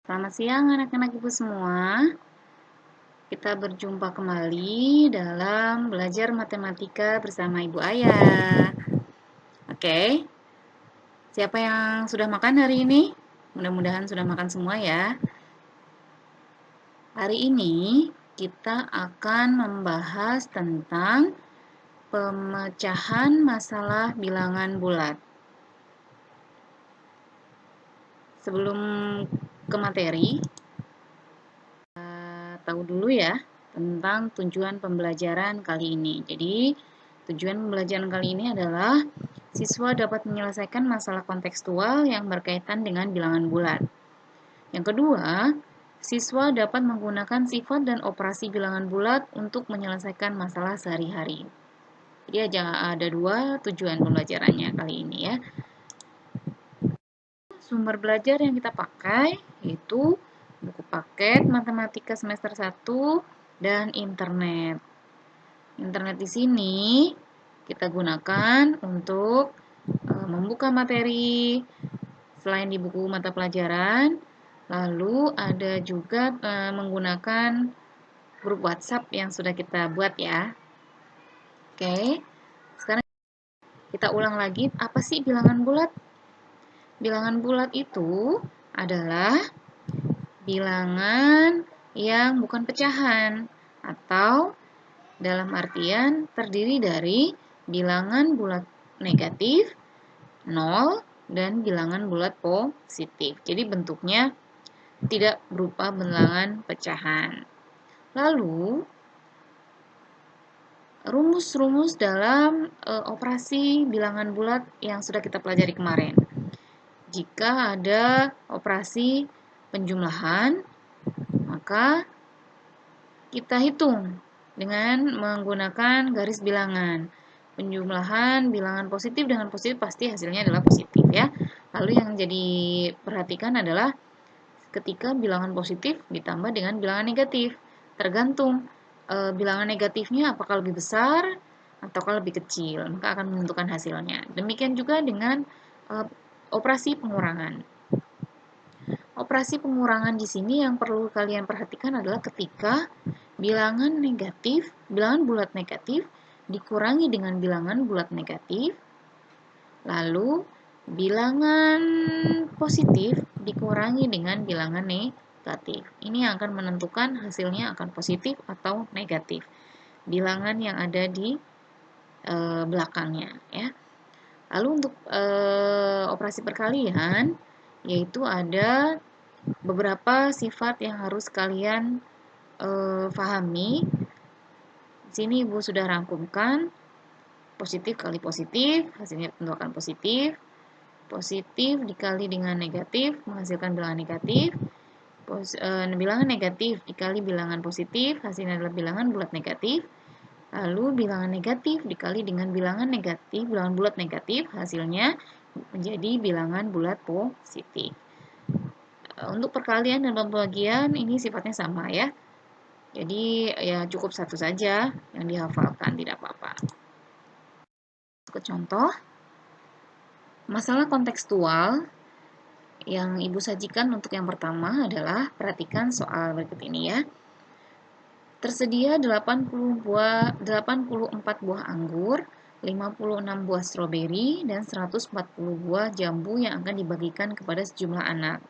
Selamat siang anak-anak ibu semua. Kita berjumpa kembali dalam belajar matematika bersama Ibu Ayah. Oke, siapa yang sudah makan hari ini? Mudah-mudahan sudah makan semua ya. Hari ini kita akan membahas tentang pemecahan masalah bilangan bulat. Sebelum ke materi, tahu dulu ya tentang tujuan pembelajaran kali ini. Jadi, tujuan pembelajaran kali ini adalah siswa dapat menyelesaikan masalah kontekstual yang berkaitan dengan bilangan bulat. Yang kedua, siswa dapat menggunakan sifat dan operasi bilangan bulat untuk menyelesaikan masalah sehari-hari. Jadi ada dua tujuan pembelajarannya kali ini ya. Sumber belajar yang kita pakai yaitu buku paket matematika semester 1 dan internet. Internet di sini kita gunakan untuk membuka materi selain di buku mata pelajaran, lalu ada juga menggunakan grup WhatsApp yang sudah kita buat ya. Oke, sekarang kita ulang lagi, apa sih bilangan bulat? Bilangan bulat itu adalah bilangan yang bukan pecahan atau dalam artian terdiri dari bilangan bulat negatif, 0, dan bilangan bulat positif. Jadi bentuknya tidak berupa bilangan pecahan. Lalu, rumus-rumus dalam operasi bilangan bulat yang sudah kita pelajari kemarin. Jika ada operasi penjumlahan, maka kita hitung dengan menggunakan garis bilangan. Penjumlahan bilangan positif dengan positif pasti hasilnya adalah positif ya. Lalu yang jadi perhatikan adalah ketika bilangan positif ditambah dengan bilangan negatif. Tergantung bilangan negatifnya apakah lebih besar ataukah lebih kecil, maka akan menentukan hasilnya. Demikian juga dengan operasi pengurangan. Operasi pengurangan di sini yang perlu kalian perhatikan adalah ketika bilangan bulat negatif dikurangi dengan bilangan bulat negatif, lalu bilangan positif dikurangi dengan bilangan negatif. Ini yang akan menentukan hasilnya akan positif atau negatif. Bilangan yang ada di belakangnya ya. Lalu untuk operasi perkalian, yaitu ada beberapa sifat yang harus kalian pahami. Di sini Ibu sudah rangkumkan positif kali positif, hasilnya tentu akan positif. Positif dikali dengan negatif menghasilkan bilangan negatif. Bilangan negatif dikali bilangan positif, hasilnya adalah bilangan bulat negatif. Lalu bilangan negatif dikali dengan bilangan bulat negatif, hasilnya menjadi bilangan bulat positif. Untuk perkalian dan pembagian ini sifatnya sama ya. Jadi ya cukup satu saja yang dihafalkan, tidak apa-apa. Ke contoh, masalah kontekstual yang Ibu sajikan untuk yang pertama adalah perhatikan soal berikut ini ya. Tersedia 84 buah anggur, 56 buah stroberi, dan 140 buah jambu yang akan dibagikan kepada sejumlah anak.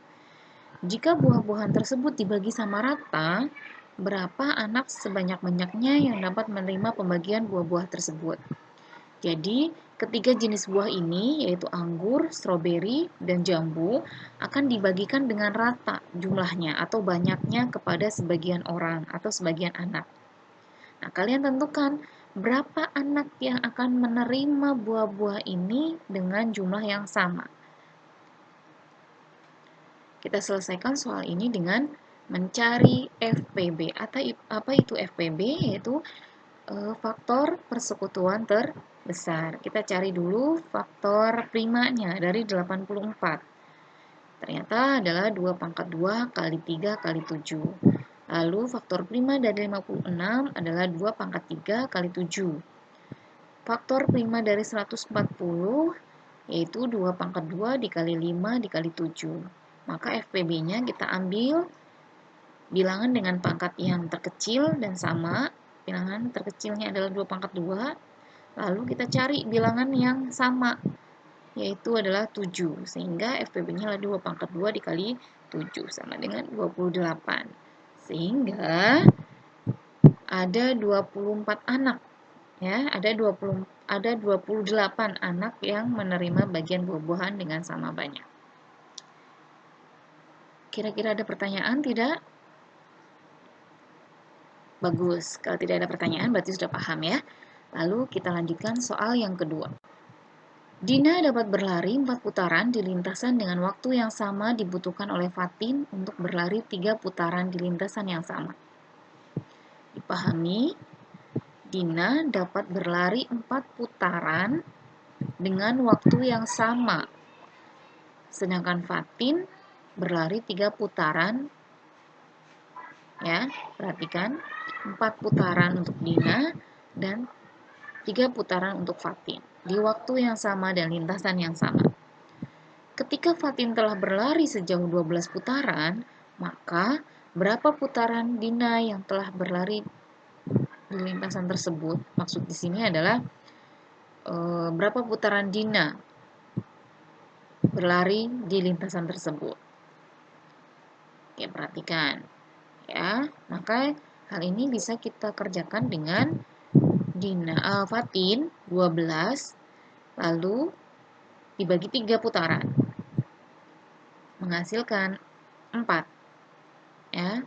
Jika buah-buahan tersebut dibagi sama rata, berapa anak sebanyak-banyaknya yang dapat menerima pembagian buah-buah tersebut? Jadi, ketiga jenis buah ini, yaitu anggur, stroberi, dan jambu, akan dibagikan dengan rata jumlahnya atau banyaknya kepada sebagian orang atau sebagian anak. Nah, kalian tentukan berapa anak yang akan menerima buah-buah ini dengan jumlah yang sama. Kita selesaikan soal ini dengan mencari FPB. Apa itu FPB? Yaitu faktor persekutuan terbesar. Kita cari dulu faktor primanya dari 84. Ternyata adalah 2 pangkat 2 kali 3 kali 7. Lalu faktor prima dari 56 adalah 2 pangkat 3 kali 7. Faktor prima dari 140 yaitu 2 pangkat 2 dikali 5 dikali 7. maka FPB-nya kita ambil bilangan dengan pangkat yang terkecil dan sama. Bilangan terkecilnya adalah 2 pangkat 2. Lalu kita cari bilangan yang sama, yaitu adalah 7. Sehingga FPB-nya adalah 2 pangkat 2 dikali 7 sama dengan 28. Sehingga ada 24 anak. Ya, ada 28 anak yang menerima bagian buah-buahan dengan sama banyak. Kira-kira ada pertanyaan tidak? Bagus, kalau tidak ada pertanyaan berarti sudah paham ya. Lalu kita lanjutkan soal yang kedua. Dina dapat berlari 4 putaran di lintasan dengan waktu yang sama dibutuhkan oleh Fatin untuk berlari 3 putaran di lintasan yang sama. Dipahami, Dina dapat berlari 4 putaran dengan waktu yang sama. Sedangkan Fatin berlari 3 putaran. Ya, perhatikan, 4 putaran untuk Dina dan 3 putaran untuk Fatin di waktu yang sama dan lintasan yang sama. Ketika Fatin telah berlari sejauh 12 putaran, maka berapa putaran Dina yang telah berlari di lintasan tersebut? Maksud di sini adalah berapa putaran Dina berlari di lintasan tersebut. Oke, perhatikan. Ya, maka hal ini bisa kita kerjakan dengan Fatin 12 lalu dibagi 3 putaran menghasilkan 4 ya.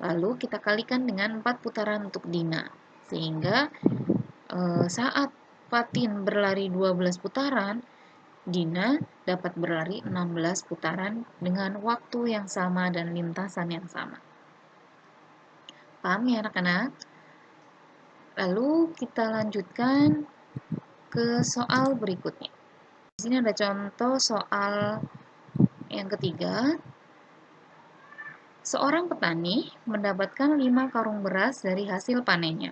Lalu kita kalikan dengan 4 putaran untuk Dina sehingga saat Fatin berlari 12 putaran, Dina dapat berlari 16 putaran dengan waktu yang sama dan lintasan yang sama. Paham ya anak-anak? Lalu kita lanjutkan ke soal berikutnya. Di sini ada contoh soal yang ketiga. Seorang petani mendapatkan 5 karung beras dari hasil panennya.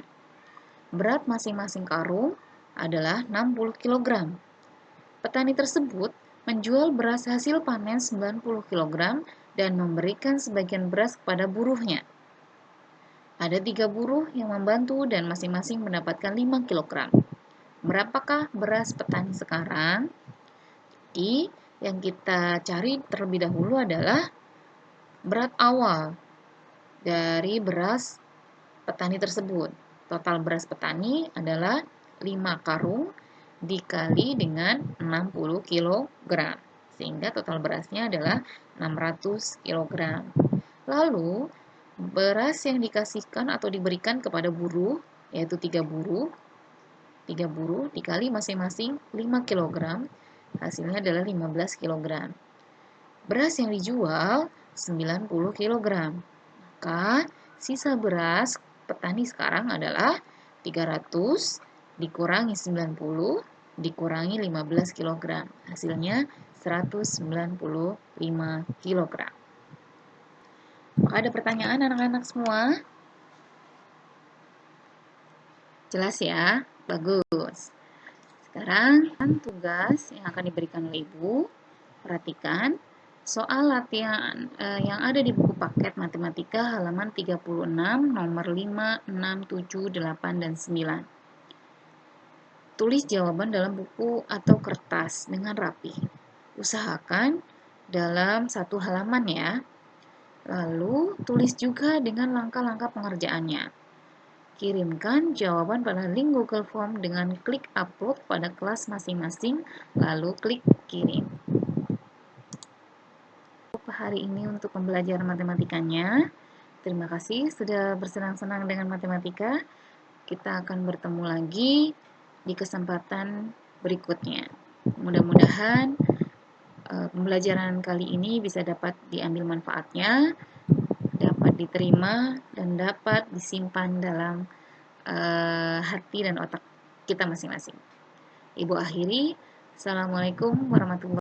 Berat masing-masing karung adalah 60 kg. Petani tersebut menjual beras hasil panen 90 kg dan memberikan sebagian beras kepada buruhnya. Ada 3 buruh yang membantu dan masing-masing mendapatkan 5 kg. Berapakah beras petani sekarang? Jadi, yang kita cari terlebih dahulu adalah berat awal dari beras petani tersebut. Total beras petani adalah 5 karung dikali dengan 60 kg. Sehingga total berasnya adalah 600 kg. Lalu, beras yang dikasihkan atau diberikan kepada buruh, yaitu 3 buruh dikali masing-masing 5 kg, hasilnya adalah 15 kg. Beras yang dijual 90 kg. Maka sisa beras petani sekarang adalah 300 dikurangi 90 dikurangi 15 kg. Hasilnya 195 kg. Apakah ada pertanyaan anak-anak semua? Jelas ya? Bagus. Sekarang tugas yang akan diberikan oleh Ibu. Perhatikan soal latihan yang ada di buku paket matematika halaman 36 nomor 5, 6, 7, 8, dan 9. Tulis jawaban dalam buku atau kertas dengan rapi. Usahakan dalam 1 halaman ya. Lalu tulis juga dengan langkah-langkah pengerjaannya. Kirimkan jawaban pada link Google Form dengan klik upload pada kelas masing-masing, lalu klik kirim. Hari ini untuk pembelajaran matematikanya. Terima kasih sudah bersenang-senang dengan matematika. Kita akan bertemu lagi di kesempatan berikutnya. Mudah-mudahan pembelajaran kali ini bisa dapat diambil manfaatnya, dapat diterima, dan dapat disimpan dalam hati dan otak kita masing-masing. Ibu akhiri, Assalamualaikum warahmatullahi wabarakatuh.